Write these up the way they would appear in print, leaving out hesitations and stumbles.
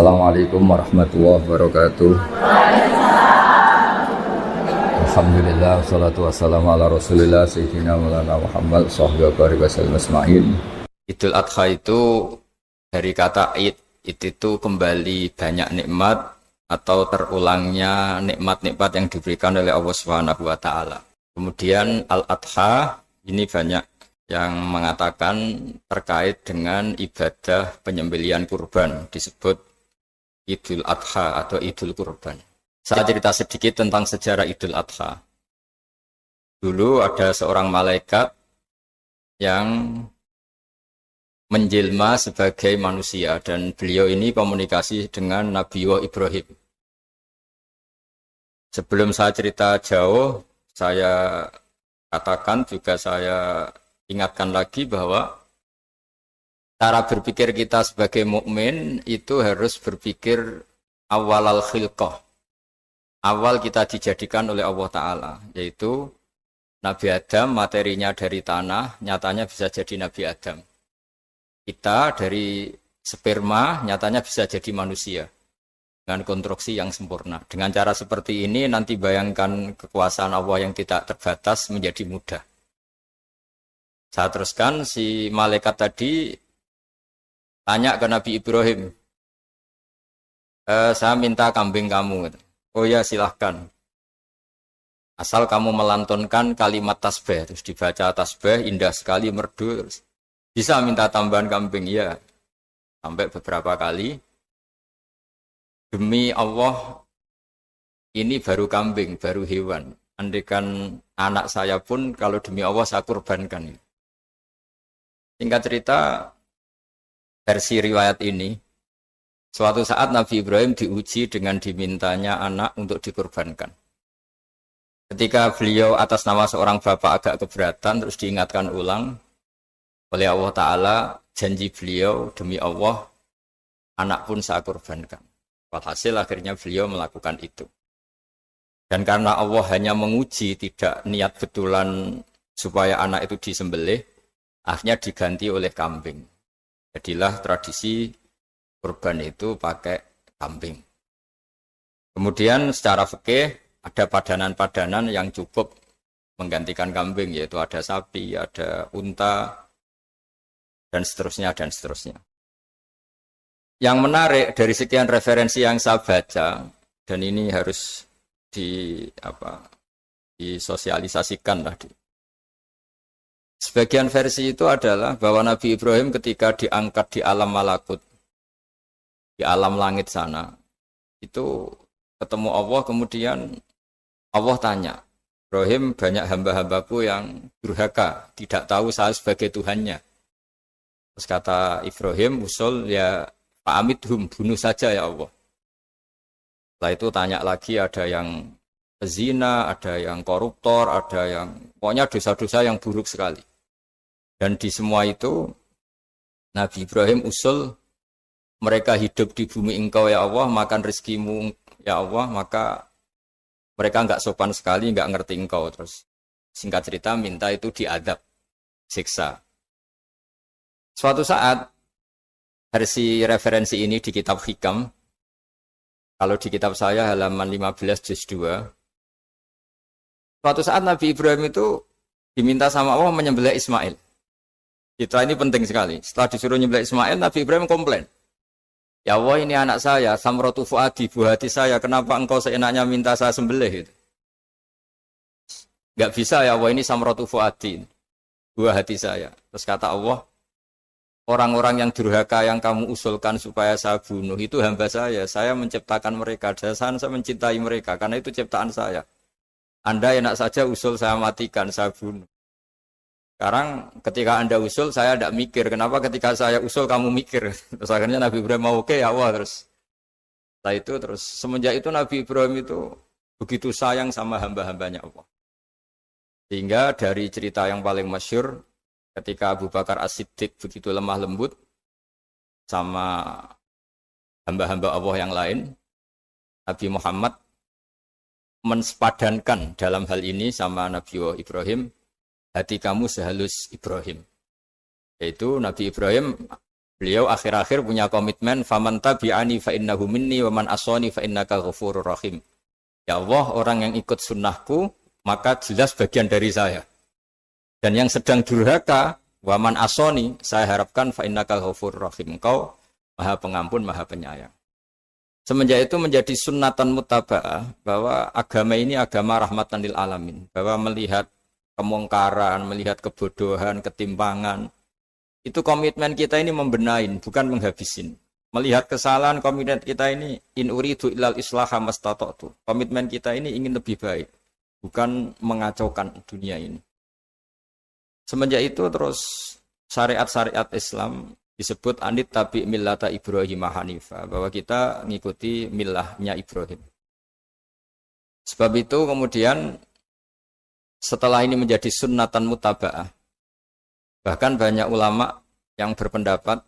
Assalamualaikum warahmatullahi wabarakatuh. Alhamdulillah, wassalatu wassalamu ala rasulillah Sayyidina Maulana Muhammad Sahbihi wa sallam asma'in. Idul Adha itu dari kata id itu kembali banyak nikmat atau terulangnya nikmat-nikmat yang diberikan oleh Allah Subhanahu wa taala. Kemudian Al-Adha ini banyak yang mengatakan terkait dengan ibadah penyembelihan kurban, disebut Idul Adha atau Idul Kurban. Saya cerita sedikit tentang sejarah Idul Adha. Dulu ada seorang malaikat yang menjelma sebagai manusia dan beliau ini komunikasi dengan Nabi Ibrahim. Sebelum saya cerita jauh, saya katakan juga saya ingatkan lagi bahwa cara berpikir kita sebagai mukmin itu harus berpikir awal al-khilqah. Awal kita dijadikan oleh Allah Ta'ala, yaitu Nabi Adam materinya dari tanah, nyatanya bisa jadi Nabi Adam. Kita dari sperma, nyatanya bisa jadi manusia. Dengan konstruksi yang sempurna. Dengan cara seperti ini, nanti bayangkan kekuasaan Allah yang tidak terbatas menjadi mudah. Saya teruskan, si malaikat tadi tanya ke Nabi Ibrahim, saya minta kambing kamu. Oh ya silahkan. Asal kamu melantunkan kalimat tasbih, terus dibaca tasbih, indah sekali, merdu, terus bisa minta tambahan kambing, ya. Sampai beberapa kali. Demi Allah, ini baru kambing, baru hewan. Andaikan anak saya pun, kalau demi Allah saya kurbankan. Singkat cerita, versi riwayat ini, suatu saat Nabi Ibrahim diuji dengan dimintanya anak untuk dikurbankan. Ketika beliau atas nama seorang bapak agak keberatan, terus diingatkan ulang oleh Allah Ta'ala, janji beliau demi Allah, anak pun saya kurbankan. Walhasil akhirnya beliau melakukan itu. Dan karena Allah hanya menguji, tidak niat betulan supaya anak itu disembelih, akhirnya diganti oleh kambing. Jadilah tradisi kurban itu pakai kambing. Kemudian secara fikih ada padanan-padanan yang cukup menggantikan kambing, yaitu ada sapi, ada unta, dan seterusnya, dan seterusnya. Yang menarik dari sekian referensi yang saya baca, dan ini harus disosialisasikan lah. Sebagian versi itu adalah bahwa Nabi Ibrahim ketika diangkat di alam malakut, di alam langit sana, itu ketemu Allah, kemudian Allah tanya, Ibrahim, banyak hamba-hambaku yang durhaka, tidak tahu saya sebagai Tuhannya. Terus kata Ibrahim, usul ya fa'amidhum, bunuh saja ya Allah. Setelah itu tanya lagi, ada yang pezina, ada yang koruptor, ada yang pokoknya dosa-dosa yang buruk sekali. Dan di semua itu Nabi Ibrahim usul, mereka hidup di bumi engkau ya Allah, makan rezekimu ya Allah, maka mereka enggak sopan sekali, enggak ngerti engkau. Terus singkat cerita minta itu diadab, siksa. Suatu saat versi referensi ini di kitab Hikam, kalau di kitab saya halaman 15 juz 2, suatu saat Nabi Ibrahim itu diminta sama Allah menyembelih Ismail. Citra ini penting sekali. Setelah disuruh menyembelih Ismail, Nabi Ibrahim komplain. Ya Allah, ini anak saya, samratu fuadi, buah hati saya, kenapa engkau seenaknya minta saya sembelih? Enggak bisa ya Allah, ini samratu fuadi, buah hati saya. Terus kata Allah, orang-orang yang durhaka yang kamu usulkan supaya saya bunuh, itu hamba saya menciptakan mereka, dan saya mencintai mereka, karena itu ciptaan saya. Anda enak saja usul saya matikan, saya bunuh. Sekarang ketika Anda usul, saya tidak mikir. Kenapa ketika saya usul, kamu mikir? Terus akhirnya Nabi Ibrahim mau oke, ya Allah. Setelah itu, semenjak itu Nabi Ibrahim itu begitu sayang sama hamba-hambanya Allah. Sehingga dari cerita yang paling masyhur, ketika Abu Bakar As-Siddiq begitu lemah lembut sama hamba-hamba Allah yang lain, Nabi Muhammad mensepadankan dalam hal ini sama Nabi Ibrahim, hati kamu sehalus Ibrahim. Yaitu Nabi Ibrahim Beliau akhir-akhir punya komitmen faman tabi'ani fa innahu minni wa man asani fa innaka ghafurur rahim. Ya Allah, orang yang ikut sunnahku maka jelas bagian dari saya. Dan yang sedang durhaka wa man asani, saya harapkan fa innaka ghafurur rahim. Engkau Maha Pengampun, Maha Penyayang. Semenjak itu menjadi sunnatan mutaba'ah bahwa agama ini agama rahmatan lil alamin, bahwa melihat kemungkaran, melihat kebodohan, ketimpangan, itu komitmen kita ini membenahin, bukan menghabisin. Melihat kesalahan, komitmen kita ini in uridu illal islaha mastata'tu. Komitmen kita ini ingin lebih baik, bukan mengacaukan dunia ini. Semenjak itu terus syariat-syariat Islam disebut anit tabi millata Ibrahim Hanifa, bahwa kita mengikuti millahnya Ibrahim. Sebab itu kemudian setelah ini menjadi sunnatan mutaba'ah, bahkan banyak ulama yang berpendapat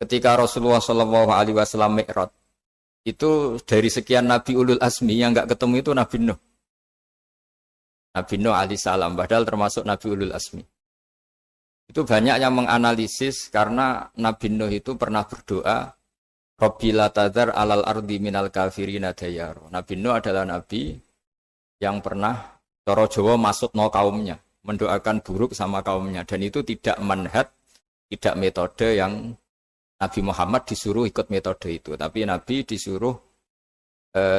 ketika Rasulullah SAW Mi'raj, itu dari sekian Nabi Ulul Azmi yang enggak ketemu itu Nabi Nuh. Nabi Nuh alaihissalam, padahal termasuk Nabi Ulul Azmi. Itu banyak yang menganalisis karena Nabi Nuh itu pernah berdoa, Rabbi la tadhar alal ardi minal kafirina dayaro. Nabi Nuh adalah Nabi yang pernah cara Jawa maksudno kaumnya, mendoakan buruk sama kaumnya, dan itu tidak manhaj, tidak metode yang Nabi Muhammad disuruh ikut metode itu, tapi Nabi disuruh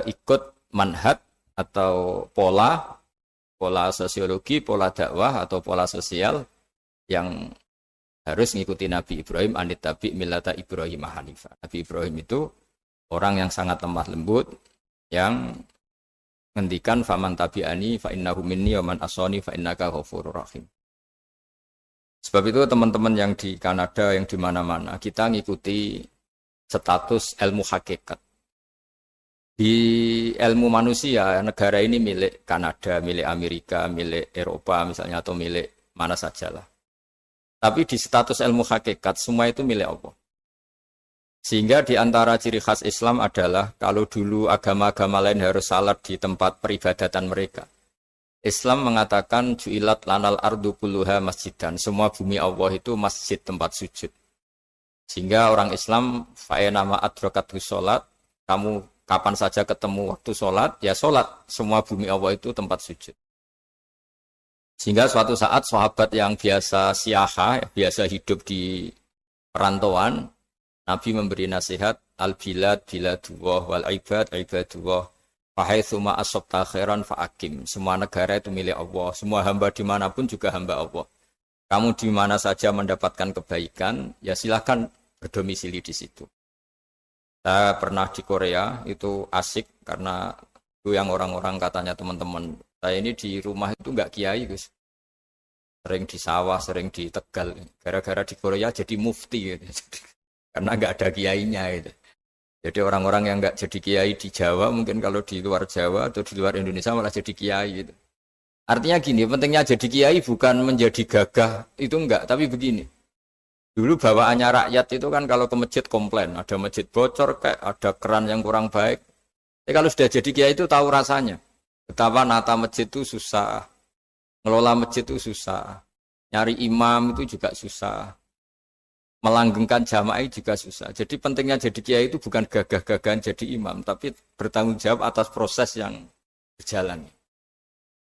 ikut manhaj atau pola sosiologi, pola dakwah atau pola sosial yang harus mengikuti Nabi Ibrahim anit tabi millata Ibrahim Hanifa. Nabi Ibrahim itu orang yang sangat lemah lembut, yang ngendikan faman tabi'ani fa innahu minni wa man asani fa innaka ghafurur rahim. Sebab itu teman-teman yang di Kanada, yang di mana-mana, kita ngikuti status ilmu hakikat. Di ilmu manusia, negara ini milik Kanada, milik Amerika, milik Eropa misalnya, atau milik mana sajalah. Tapi di status ilmu hakikat, semua itu milik Allah. Sehingga di antara ciri khas Islam adalah kalau dulu agama-agama lain harus salat di tempat peribadatan mereka. Islam mengatakan ju'ilat lanal ardu kulluha masjidan. Semua bumi Allah itu masjid, tempat sujud. Sehingga orang Islam fa'enama adrokatu sholat, kamu kapan saja ketemu waktu sholat, ya sholat. Semua bumi Allah itu tempat sujud. Sehingga suatu saat sahabat yang biasa siaha, biasa hidup di perantauan, Nabi memberi nasihat, al-bilad biladullah wal ibad ibadullah fahaitsuma asabta khairan fa'akim. Semua negara itu milik Allah, semua hamba dimanapun juga hamba Allah. Kamu di mana saja mendapatkan kebaikan, ya silahkan berdomisili di situ. Saya pernah di Korea, itu asik karena itu yang orang-orang katanya teman-teman. Saya ini di rumah itu enggak kiai, Gus. Sering di sawah, sering di Tegal. Gara-gara di Korea jadi mufti gitu. Karena nggak ada kiainya itu. Jadi orang-orang yang nggak jadi kiai di Jawa, mungkin kalau di luar Jawa atau di luar Indonesia malah jadi kiai gitu. Artinya gini, pentingnya jadi kiai bukan menjadi gagah, itu enggak, tapi begini. Dulu bawaannya rakyat itu kan kalau ke masjid komplain, ada masjid bocor, kayak ada keran yang kurang baik. Tapi kalau sudah jadi kiai itu tahu rasanya. Betapa nata masjid itu susah, ngelola masjid itu susah, nyari imam itu juga susah. Melanggengkan jamaah juga susah. Jadi pentingnya jadi kiai itu bukan gagah-gagahan jadi imam, tapi bertanggung jawab atas proses yang berjalan.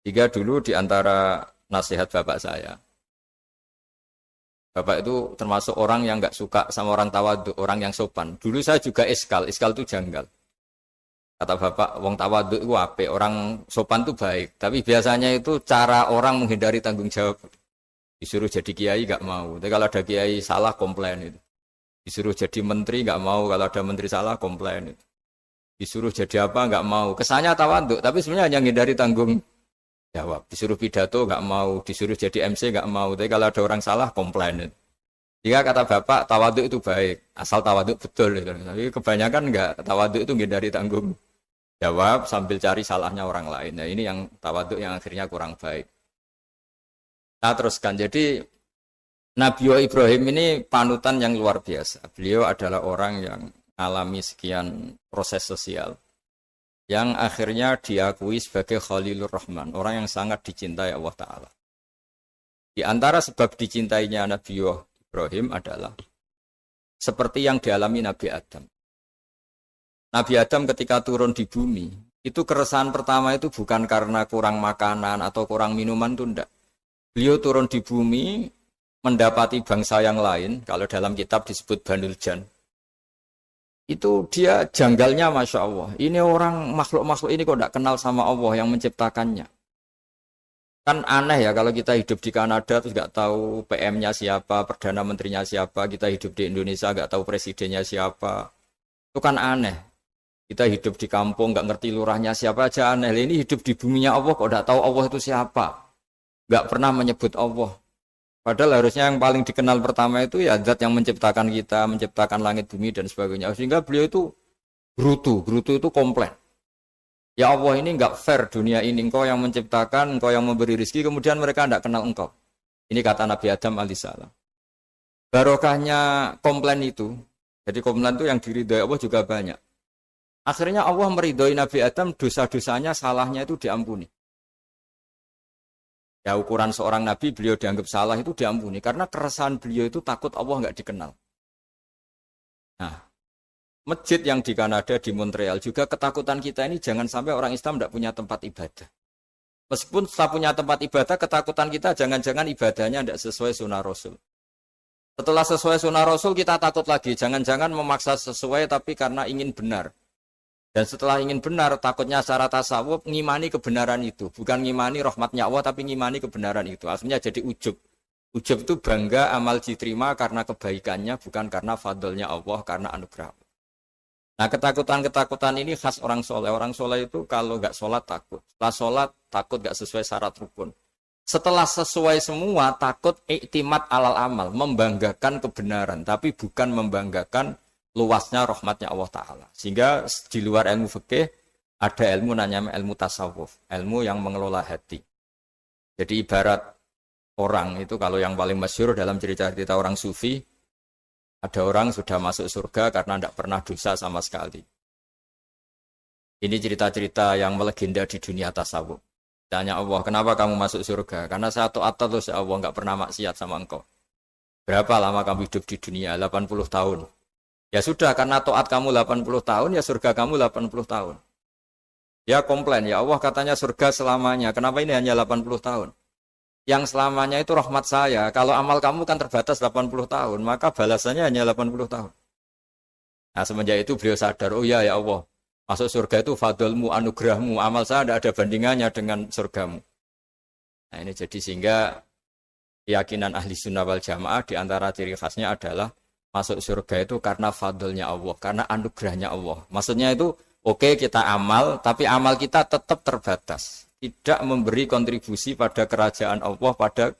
Jika dulu di antara nasihat bapak saya, bapak itu termasuk orang yang nggak suka sama orang tawadhu, orang yang sopan. Dulu saya juga iskal itu janggal. Kata bapak, wong tawadhu itu apik, orang sopan itu baik. Tapi biasanya itu cara orang menghindari tanggung jawab. Disuruh jadi kiai nggak mau. Tapi kalau ada kiai salah komplain itu. Disuruh jadi menteri nggak mau. Kalau ada menteri salah komplain itu. Disuruh jadi apa nggak mau. Kesannya tawadhu, tapi sebenarnya hanya menghindari tanggung jawab. Disuruh pidato nggak mau. Disuruh jadi MC nggak mau. Tapi kalau ada orang salah komplain itu. Jika kata bapak tawadhu itu baik, asal tawadhu betul. Gitu. Tapi kebanyakan nggak. Tawadhu itu menghindari tanggung jawab sambil cari salahnya orang lain. Nah ini yang tawadhu yang akhirnya kurang baik. Nah teruskan, jadi Nabi Ibrahim ini panutan yang luar biasa. Beliau adalah orang yang alami sekian proses sosial yang akhirnya diakui sebagai Khalilur Rahman, orang yang sangat dicintai Allah Ta'ala. Di antara sebab dicintainya Nabi Ibrahim adalah seperti yang dialami Nabi Adam. Nabi Adam ketika turun di bumi, itu keresahan pertama itu bukan karena kurang makanan atau kurang minuman, itu enggak. Beliau turun di bumi mendapati bangsa yang lain, kalau dalam kitab disebut Banul Jan. Itu dia janggalnya Masya Allah. Ini orang makhluk-makhluk ini kok tidak kenal sama Allah yang menciptakannya. Kan aneh ya kalau kita hidup di Kanada terus nggak tahu PM-nya siapa, Perdana Menterinya siapa, kita hidup di Indonesia nggak tahu presidennya siapa. Itu kan aneh. Kita hidup di kampung nggak ngerti lurahnya siapa aja aneh. Ini hidup di buminya Allah kok tidak tahu Allah itu siapa. Nggak pernah menyebut Allah. Padahal harusnya yang paling dikenal pertama itu ya zat yang menciptakan kita, menciptakan langit bumi dan sebagainya. Sehingga beliau itu gerutu itu komplain. Ya Allah ini enggak fair dunia ini, engkau yang menciptakan, engkau yang memberi rezeki, kemudian mereka enggak kenal engkau. Ini kata Nabi Adam alaihissalam. Barokahnya komplain itu, jadi komplain itu yang diridhoi Allah juga banyak. Akhirnya Allah meridhoi Nabi Adam, dosa-dosanya, salahnya itu diampuni. Ya ukuran seorang nabi beliau dianggap salah itu diampuni karena keresahan beliau itu takut Allah nggak dikenal. Nah, masjid yang di Kanada di Montreal juga ketakutan kita ini jangan sampai orang Islam tidak punya tempat ibadah. Meskipun setelah punya tempat ibadah, ketakutan kita jangan-jangan ibadahnya tidak sesuai sunnah Rasul. Setelah sesuai sunnah Rasul kita takut lagi, jangan-jangan memaksa sesuai tapi karena ingin benar. Dan setelah ingin benar, takutnya secara tasawuf ngimani kebenaran itu. Bukan ngimani rahmatnya Allah, tapi ngimani kebenaran itu. Akhirnya jadi ujub. Ujub itu bangga amal diterima karena kebaikannya, bukan karena fadlnya Allah, karena anugerah. Nah ketakutan-ketakutan ini khas orang soleh. Orang soleh itu kalau nggak sholat takut. Setelah sholat takut nggak sesuai syarat rukun. Setelah sesuai semua takut iktimat alal amal. Membanggakan kebenaran, tapi bukan membanggakan luasnya rahmatnya Allah Ta'ala. Sehingga di luar ilmu fikih ada ilmu namanya ilmu tasawuf, ilmu yang mengelola hati. Jadi ibarat orang itu kalau yang paling masyhur dalam cerita-cerita orang sufi, ada orang sudah masuk surga karena tidak pernah dosa sama sekali. Ini cerita-cerita yang melegenda di dunia tasawuf. Tanya Allah, kenapa kamu masuk surga? Karena saya taat terus ya Allah, nggak pernah maksiat sama engkau. Berapa lama kamu hidup di dunia? 80 tahun. Ya sudah, karena taat kamu 80 tahun, ya surga kamu 80 tahun. Ya komplain, ya Allah katanya surga selamanya. Kenapa ini hanya 80 tahun? Yang selamanya itu rahmat saya. Kalau amal kamu kan terbatas 80 tahun, maka balasannya hanya 80 tahun. Nah semenjak itu beliau sadar, oh ya Allah, masuk surga itu fadlmu, anugerahmu. Amal saya tidak ada bandingannya dengan surgamu. Nah ini jadi sehingga keyakinan ahli sunnah wal jamaah di antara ciri khasnya adalah masuk surga itu karena fadlnya Allah, karena anugerahnya Allah. Maksudnya itu, oke, kita amal, tapi amal kita tetap terbatas. Tidak memberi kontribusi pada kerajaan Allah, pada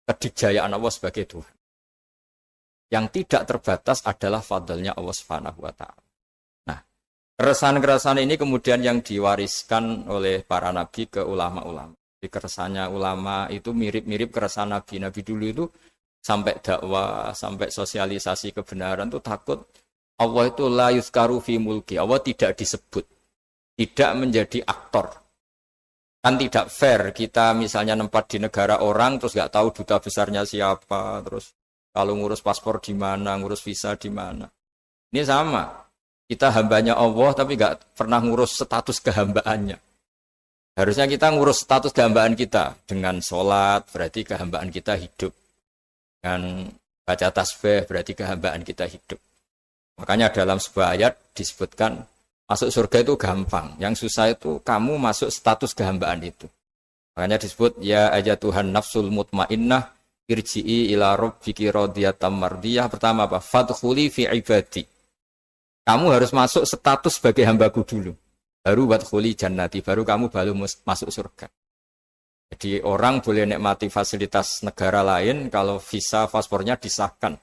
kedikjayaan Allah sebagai Tuhan. Yang tidak terbatas adalah fadlnya Allah Subhanahu wa Ta'ala. Nah, keresahan-keresahan ini kemudian yang diwariskan oleh para nabi ke ulama-ulama. Di keresahannya ulama itu mirip-mirip keresahan nabi. Nabi dulu itu sampai dakwah, sampai sosialisasi kebenaran itu takut Allah itu la yuzkaru fi mulki. Allah tidak disebut, tidak menjadi aktor. Kan tidak fair kita misalnya nempat di negara orang terus nggak tahu duta besarnya siapa, terus kalau ngurus paspor di mana, ngurus visa di mana. Ini sama, kita hambanya Allah tapi nggak pernah ngurus status kehambaannya. Harusnya kita ngurus status kehambaan kita dengan sholat, berarti kehambaan kita hidup. Dan baca tasbih berarti kehambaan kita hidup. Makanya dalam sebuah ayat disebutkan masuk surga itu gampang. Yang susah itu kamu masuk status kehambaan itu. Makanya disebut ya aja Tuhan nafsul mutmainnah irji'i ila rabbiki radiyatan mardiyah. Pertama apa? Fadkhuli fi ibadi. Kamu harus masuk status sebagai hambaku dulu. Baru wadkhuli jannati, baru kamu masuk surga. Jadi orang boleh nikmati fasilitas negara lain kalau visa paspornya disahkan.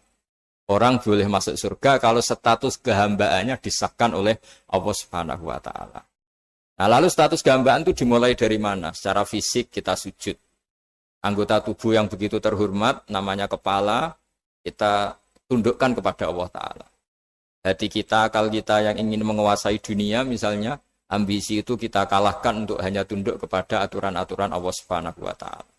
Orang boleh masuk surga kalau status kehambaannya disahkan oleh Allah Subhanahu wa Ta'ala. Nah, lalu status kehambaan itu dimulai dari mana? Secara fisik kita sujud. Anggota tubuh yang begitu terhormat, namanya kepala, kita tundukkan kepada Allah Ta'ala. Hati kita, akal kita yang ingin menguasai dunia misalnya, ambisi itu kita kalahkan untuk hanya tunduk kepada aturan-aturan Allah Subhanahu wa Ta'ala.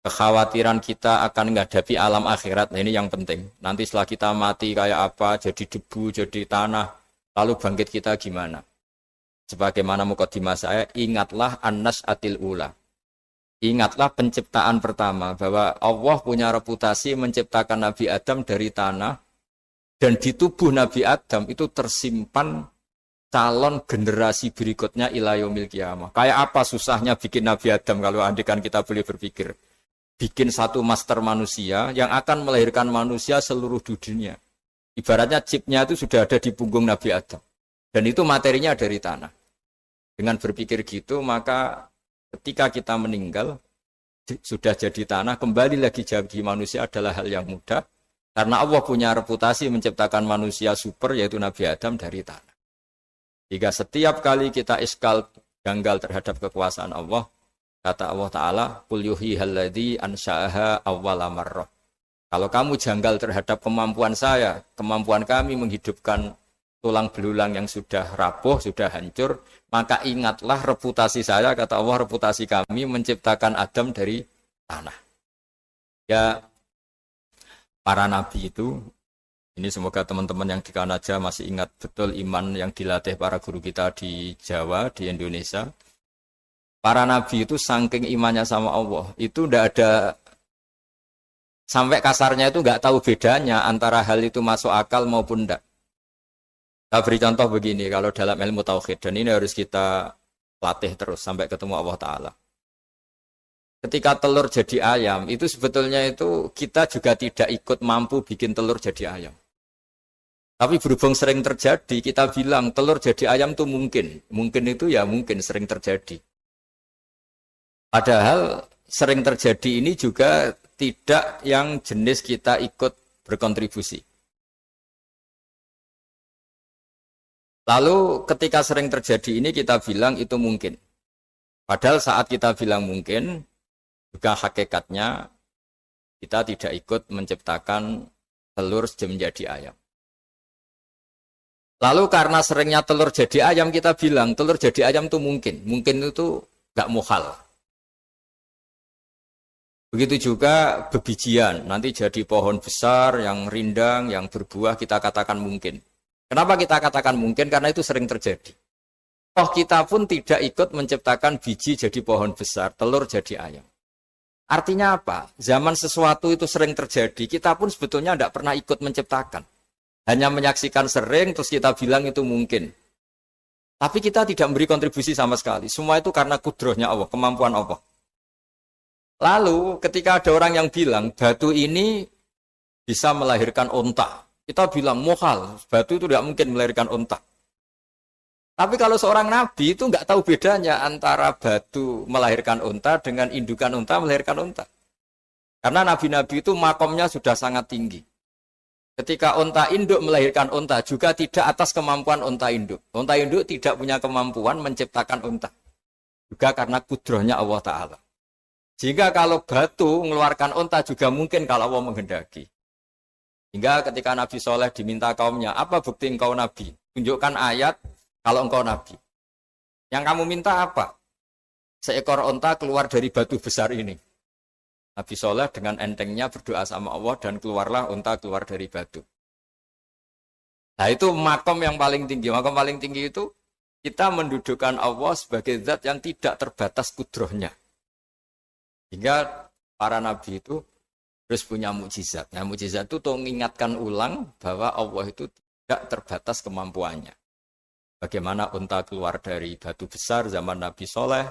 kekhawatiran kita akan menghadapi alam akhirat. Nah, ini yang penting. Nanti setelah kita mati kayak apa, jadi debu, jadi tanah, lalu bangkit kita gimana? Sebagaimana mukadimah saya, ingatlah an-nas atil ula. Ingatlah penciptaan pertama, bahwa Allah punya reputasi menciptakan Nabi Adam dari tanah, dan di tubuh Nabi Adam itu tersimpan calon generasi berikutnya ila yaumil qiyamah. Kayak apa susahnya bikin Nabi Adam kalau andikan kita boleh berpikir. Bikin satu master manusia yang akan melahirkan manusia seluruh dunia. Ibaratnya chipnya itu sudah ada di punggung Nabi Adam. Dan itu materinya dari tanah. Dengan berpikir gitu, maka ketika kita meninggal, sudah jadi tanah, kembali lagi jadi manusia adalah hal yang mudah. Karena Allah punya reputasi menciptakan manusia super, yaitu Nabi Adam dari tanah. Jika setiap kali kita iskal janggal terhadap kekuasaan Allah, kata Allah Ta'ala, Qul yuhyihalladzi ansha'aha awwala marrah. Kalau kamu janggal terhadap kemampuan saya, kemampuan kami menghidupkan tulang belulang yang sudah rapuh, sudah hancur, maka ingatlah reputasi saya, kata Allah, reputasi kami menciptakan Adam dari tanah. Ya, para nabi itu, ini semoga teman-teman yang di Kanaja masih ingat betul iman yang dilatih para guru kita di Jawa, di Indonesia. Para nabi itu saking imannya sama Allah, itu tidak ada, sampai kasarnya itu nggak tahu bedanya antara hal itu masuk akal maupun tidak. Saya beri contoh begini, kalau dalam ilmu tauhid, dan ini harus kita latih terus sampai ketemu Allah Ta'ala. Ketika telur jadi ayam, itu sebetulnya itu kita juga tidak ikut mampu bikin telur jadi ayam. Tapi berhubung sering terjadi, kita bilang telur jadi ayam itu mungkin. Mungkin itu ya mungkin sering terjadi. Padahal sering terjadi ini juga tidak yang jenis kita ikut berkontribusi. Lalu ketika sering terjadi ini kita bilang itu mungkin. Padahal saat kita bilang mungkin, juga hakikatnya kita tidak ikut menciptakan telur menjadi ayam. Lalu karena seringnya telur jadi ayam, kita bilang telur jadi ayam itu mungkin. Mungkin itu gak muhal. Begitu juga bebijian, nanti jadi pohon besar, yang rindang, yang berbuah, kita katakan mungkin. Kenapa kita katakan mungkin? Karena itu sering terjadi. Oh, kita pun tidak ikut menciptakan biji jadi pohon besar, telur jadi ayam. Artinya apa? Zaman sesuatu itu sering terjadi, kita pun sebetulnya tidak pernah ikut menciptakan. Hanya menyaksikan sering, terus kita bilang itu mungkin. Tapi kita tidak memberi kontribusi sama sekali. Semua itu karena kudrohnya Allah, kemampuan Allah. Lalu ketika ada orang yang bilang, batu ini bisa melahirkan onta. Kita bilang, muhal, batu itu tidak mungkin melahirkan onta. Tapi kalau seorang nabi itu nggak tahu bedanya antara batu melahirkan unta dengan indukan unta melahirkan unta. Karena nabi-nabi itu makomnya sudah sangat tinggi. Ketika unta induk melahirkan unta juga tidak atas kemampuan unta induk. Unta induk tidak punya kemampuan menciptakan unta. Juga karena kudrohnya Allah Ta'ala. Jika kalau batu mengeluarkan unta juga mungkin kalau Allah menghendaki. Hingga ketika Nabi Soleh diminta kaumnya, apa bukti engkau Nabi? Tunjukkan ayat kalau engkau Nabi. Yang kamu minta apa? Seekor unta keluar dari batu besar ini. Nabi Soleh dengan entengnya berdoa sama Allah dan keluarlah unta keluar dari batu. Nah itu makom yang paling tinggi. Makom paling tinggi itu kita mendudukkan Allah sebagai zat yang tidak terbatas kudrohnya. Hingga para nabi itu terus punya mukjizat. Nah, mukjizat itu untuk mengingatkan ulang bahwa Allah itu tidak terbatas kemampuannya. Bagaimana unta keluar dari batu besar zaman Nabi Soleh,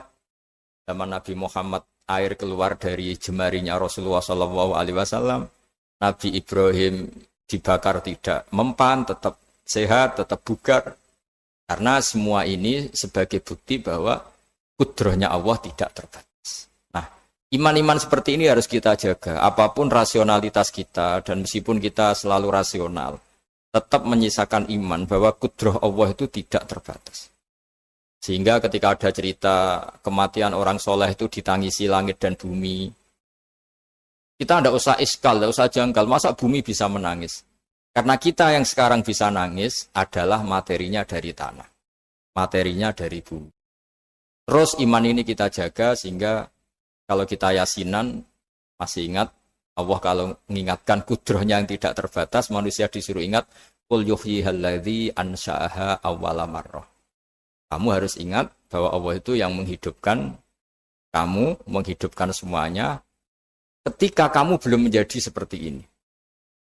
zaman Nabi Muhammad air keluar dari jemarinya Rasulullah SAW, Nabi Ibrahim dibakar tidak mempan, tetap sehat, tetap bugar. Karena semua ini sebagai bukti bahwa kudrohnya Allah tidak terbatas. Iman-iman seperti ini harus kita jaga. Apapun rasionalitas kita, dan meskipun kita selalu rasional, tetap menyisakan iman bahwa kudroh Allah itu tidak terbatas. Sehingga ketika ada cerita kematian orang soleh itu ditangisi langit dan bumi, kita tidak usah iskal, tidak usah janggal. Masa bumi bisa menangis? Karena kita yang sekarang bisa nangis adalah materinya dari tanah. Materinya dari bumi. Terus iman ini kita jaga sehingga kalau kita yasinan, Masih ingat Allah kalau mengingatkan kudrohnya yang tidak terbatas, manusia disuruh ingat qul yuhyihal ansha'aha awwala marrah. Kamu harus ingat bahwa Allah itu yang menghidupkan kamu, menghidupkan semuanya ketika kamu belum menjadi seperti ini.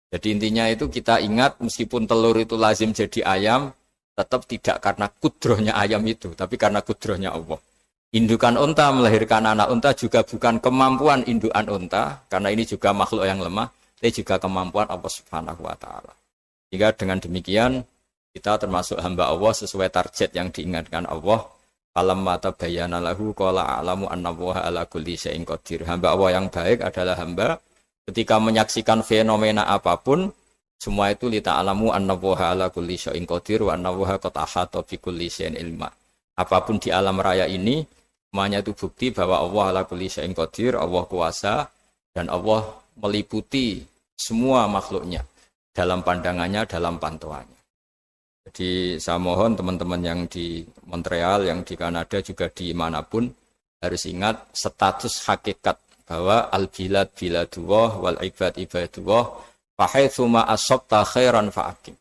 Jadi intinya itu kita ingat meskipun telur itu lazim jadi ayam, tetap tidak karena kudrohnya ayam itu, tapi karena kudrohnya Allah. Indukan unta melahirkan anak unta juga bukan kemampuan indukan unta, karena ini juga makhluk yang lemah, tapi juga kemampuan Allah Subhanahu wa Ta'ala. Sehingga dengan demikian kita termasuk hamba Allah sesuai target yang diingatkan Allah. Falamma tabayyana lahu qala a'lamu annallaha ala kulli syai'in qadir. Hamba Allah yang baik adalah hamba ketika menyaksikan fenomena apapun, semua itu lita'alamu annallaha ala kulli syai'in qadir wa annallaha qad ahata bi kulli syai'in ilma. Apapun di alam raya ini, semuanya itu bukti bahwa Allah ala kulli syai'in qadir, Allah kuasa, dan Allah meliputi semua makhluknya dalam pandangannya, dalam pantauannya. Jadi saya mohon teman-teman yang di Montreal, yang di Kanada, juga di manapun, harus ingat status hakikat bahwa al-bilad biladullah wal ibad ibadullah fahaitsuma asabta khairan fa'akim.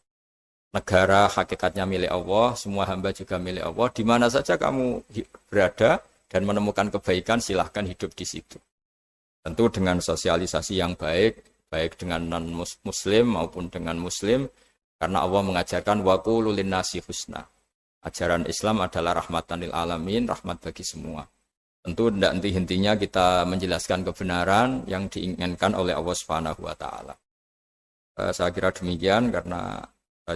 Negara hakikatnya milik Allah, semua hamba juga milik Allah. Di mana saja kamu berada dan menemukan kebaikan, silahkan hidup di situ. Tentu dengan sosialisasi yang baik, baik dengan non-muslim maupun dengan muslim, karena Allah mengajarkan wa qulu linnasi husna. Ajaran Islam adalah rahmatan lil alamin, rahmat bagi semua. Tentu tidak henti-hentinya kita menjelaskan kebenaran yang diinginkan oleh Allah Subhanahu wa Ta'ala. Saya kira demikian karena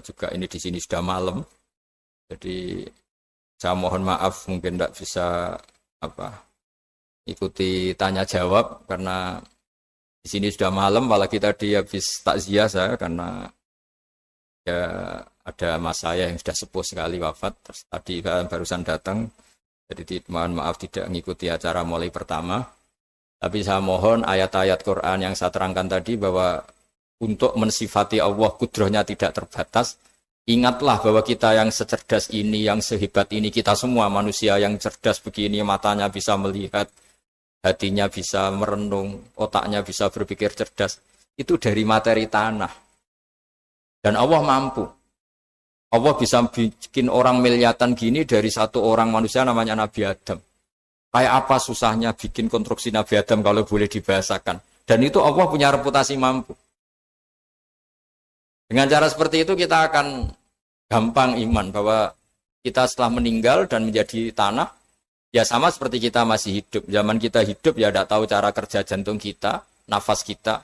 juga ini di sini sudah malam. Jadi saya mohon maaf mungkin tidak bisa ikuti tanya jawab karena di sini sudah malam, apalagi tadi habis takziah saya karena ya ada mas saya yang sudah sepuh sekali wafat, terus tadi barusan datang, jadi mohon maaf tidak mengikuti acara mulai pertama. Tapi saya mohon ayat-ayat Quran yang saya terangkan tadi bahwa untuk mensifati Allah kudrohnya tidak terbatas, ingatlah bahwa kita yang secerdas ini, yang sehebat ini, kita semua manusia yang cerdas begini, matanya bisa melihat, hatinya bisa merenung, otaknya bisa berpikir cerdas, itu dari materi tanah. Dan Allah mampu. Allah bisa bikin orang miliatan gini dari satu orang manusia namanya Nabi Adam. Kayak apa susahnya bikin konstruksi Nabi Adam kalau boleh dibahasakan. Dan itu Allah punya reputasi mampu. Dengan cara seperti itu kita akan gampang iman bahwa kita setelah meninggal dan menjadi tanah, ya sama seperti kita masih hidup. Zaman kita hidup ya tidak tahu cara kerja jantung kita, nafas kita,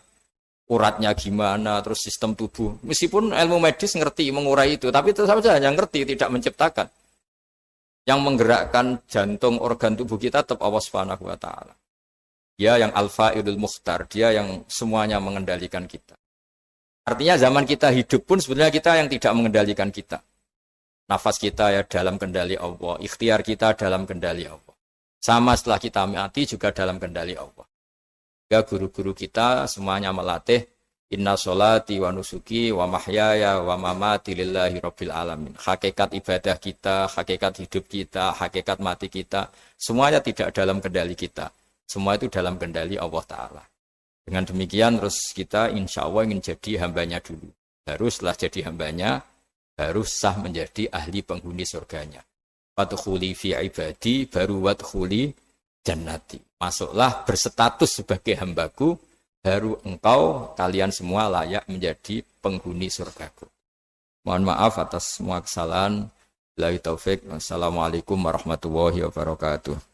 uratnya gimana, terus sistem tubuh. Meskipun ilmu medis ngerti mengurai itu, tapi tetap saja yang ngerti tidak menciptakan. Yang menggerakkan jantung, organ tubuh kita tetap Allah Subhanahu wa Ta'ala. Dia yang Al-Fa'ilul Mukhtar, dia yang semuanya mengendalikan kita. Artinya zaman kita hidup pun sebenarnya kita yang tidak mengendalikan kita. Nafas kita ya dalam kendali Allah, ikhtiar kita dalam kendali Allah. Sama setelah kita mati juga dalam kendali Allah. Ya guru-guru kita semuanya melatih inna sholati wa nusuki wa mahyaya wa mamati lillahi rabbil alamin. Hakikat ibadah kita, hakikat hidup kita, hakikat mati kita, semuanya tidak dalam kendali kita. Semua itu dalam kendali Allah Ta'ala. Dengan demikian terus kita insya Allah ingin jadi hambanya dulu. Baru setelah jadi hambanya, baru sah menjadi ahli penghuni surganya. Wadkhuli fi ibadi, baru wadkhuli jannati. Masuklah berstatus sebagai hambaku, baru engkau, kalian semua layak menjadi penghuni surgaku. Mohon maaf atas semua kesalahan. Billahi taufik. Wassalamualaikum warahmatullahi wabarakatuh.